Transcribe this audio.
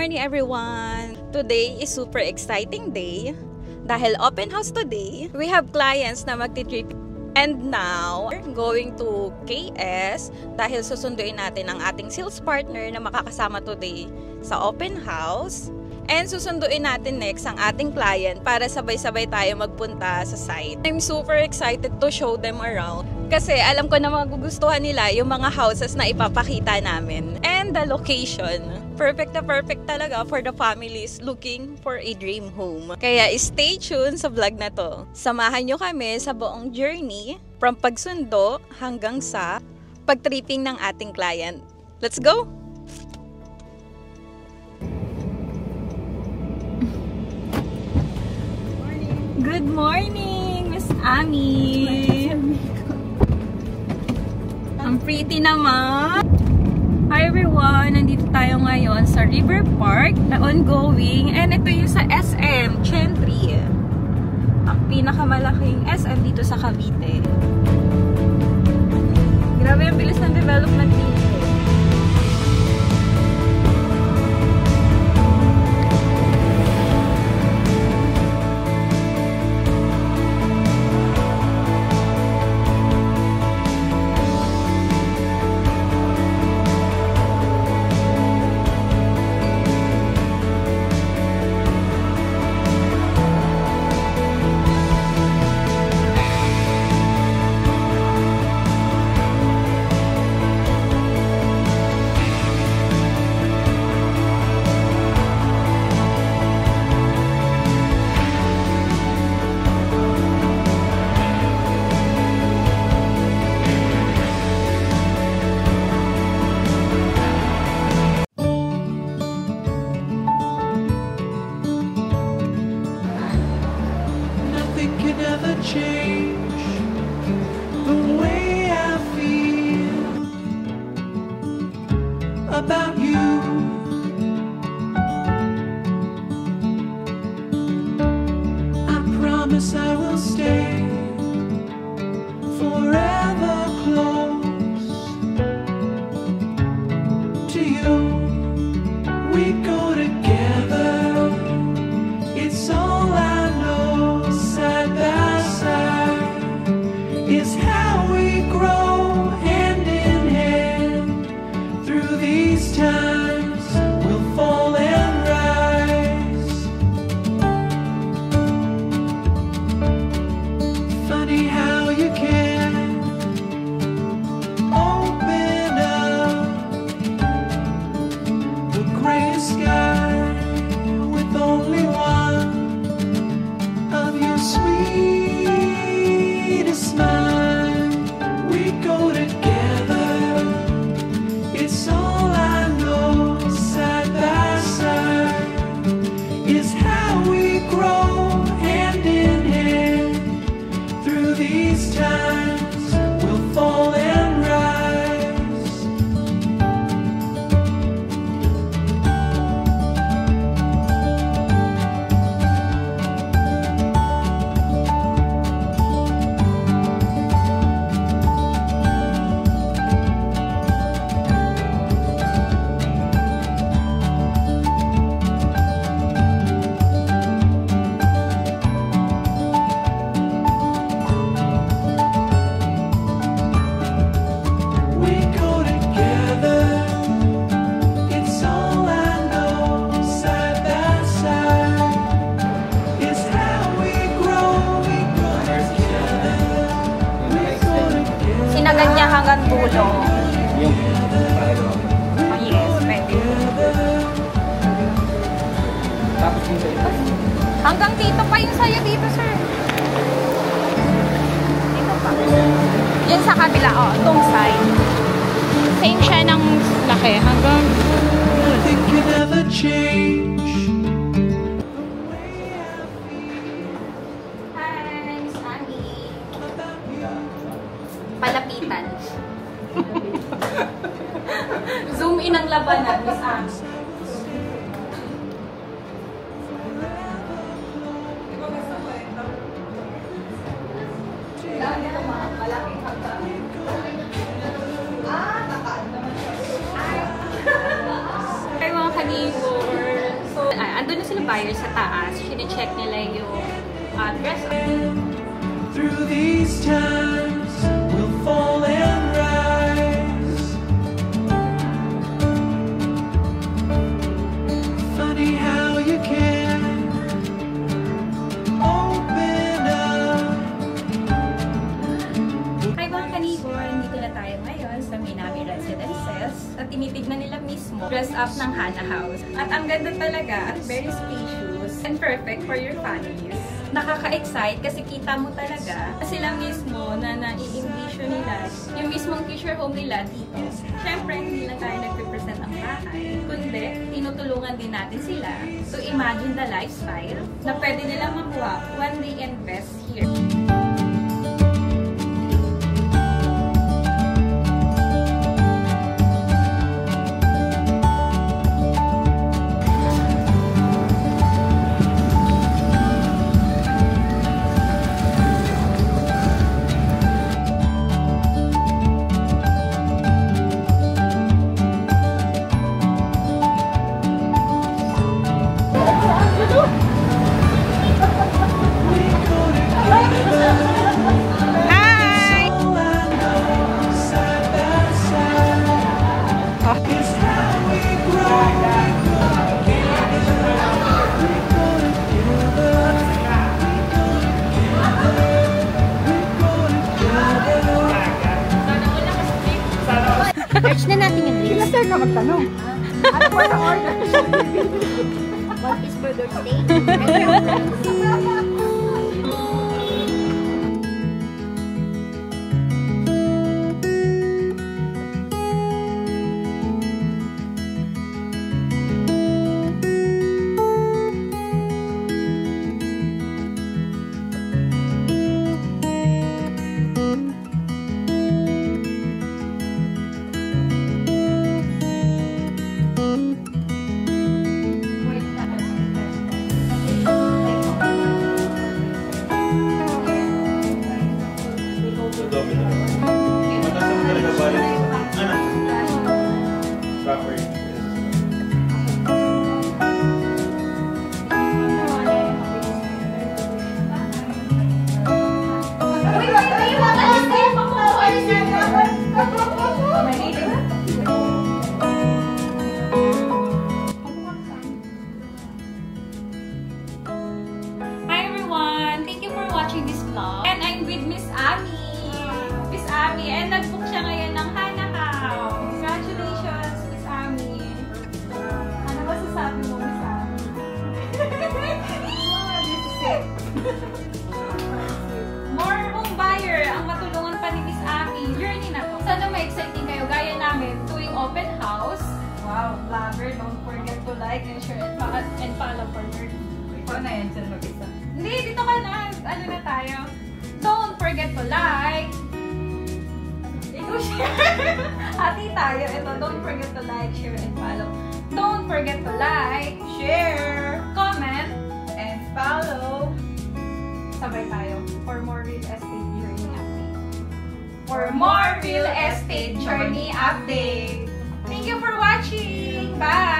morning everyone! Today is super exciting day dahil open house today. We have clients na magti-trip and now we're going to KS dahil susunduin natin ang ating sales partner na makakasama today sa open house. And susunduin natin next ang ating client para sabay-sabay tayo magpunta sa site. I'm super excited to show them around kasi alam ko na magugustuhan nila yung mga houses na ipapakita namin. And the location, perfect na perfect talaga for the families looking for a dream home. Kaya stay tuned sa vlog na to. Samahan nyo kami sa buong journey from pagsundo hanggang sa pagtripping ng ating client. Let's go! Good morning, Miss Ami. Ang pretty naman. Hi everyone, nandito tayo ngayon sa River Park na ongoing. And ito yung sa SM, Chentry. Ang pinakamalaking SM dito sa Cavite. Grabe ang bilis ng development dito. Change the way I feel about you. I promise I will stay forever close to you. We go together, it's all I know. Side by is how we grow hand in hand through these times. We'll fall and rise. Funny how you can open up the gray sky with only one of your sweet smile. We go together, it's all I know. Side by side is how we grow hand in hand through these times. We'll fall and rise. Sinaganya hanggang dulo. Oh yes, pwede. Hanggang dito pa yung sayo dito, sir. Dito pa. Yan sa kabila, oh, tong side. Same siya ng laki. Hanggang Nothing can ever change. palapitan. Zoom in ang labanan, Miss Ami. Ay, mga kanibor. nandun na sila buyer sa taas. Sine-check nila yung dress up. Through these times, we'll fall and rise. Funny how you can open up. Hi mga kanibor! Dito na tayo ngayon sa Minami Residences at tinitignan nila mismo dress up ng Hana House. At ang ganda talaga at very spacious and perfect for your families. Nakaka-excite kasi kita mo talaga sila mismo na nai-envision nila yung mismong future home nila dito. Siyempre, hindi lang tayo nagpe-present ang bahay, kundi tinutulungan din natin sila to imagine the lifestyle na pwede nilang makuha when they invest here. Search na natin yung list. Sila sir ka magtanong. Ano po ang order? One piece burger steak. Hi everyone! Thank you for watching this vlog. And I'm with Miss Ami. Miss Ami. And nag-book siya ngayon ng Hana House. Congratulations, Miss Ami. Ano ba sasabi mo, Miss Ami? This is it. More home buyer ang matulungan pa ni Miss Ami. Journey na to. Sana may exciting kayo gaya namin tuwing open house. Wow, vlogger. Don't forget to like and share and follow for your Ikaw na yan sir mag-isa. Hindi, dito ka na. Ano na tayo? Don't forget to like. Ikaw share. Hati tayo. Ito, don't forget to like, share, and follow. Don't forget to like, share, comment, and follow. Sabay tayo. For more real estate journey update. For more real estate journey update. Thank you for watching. Bye!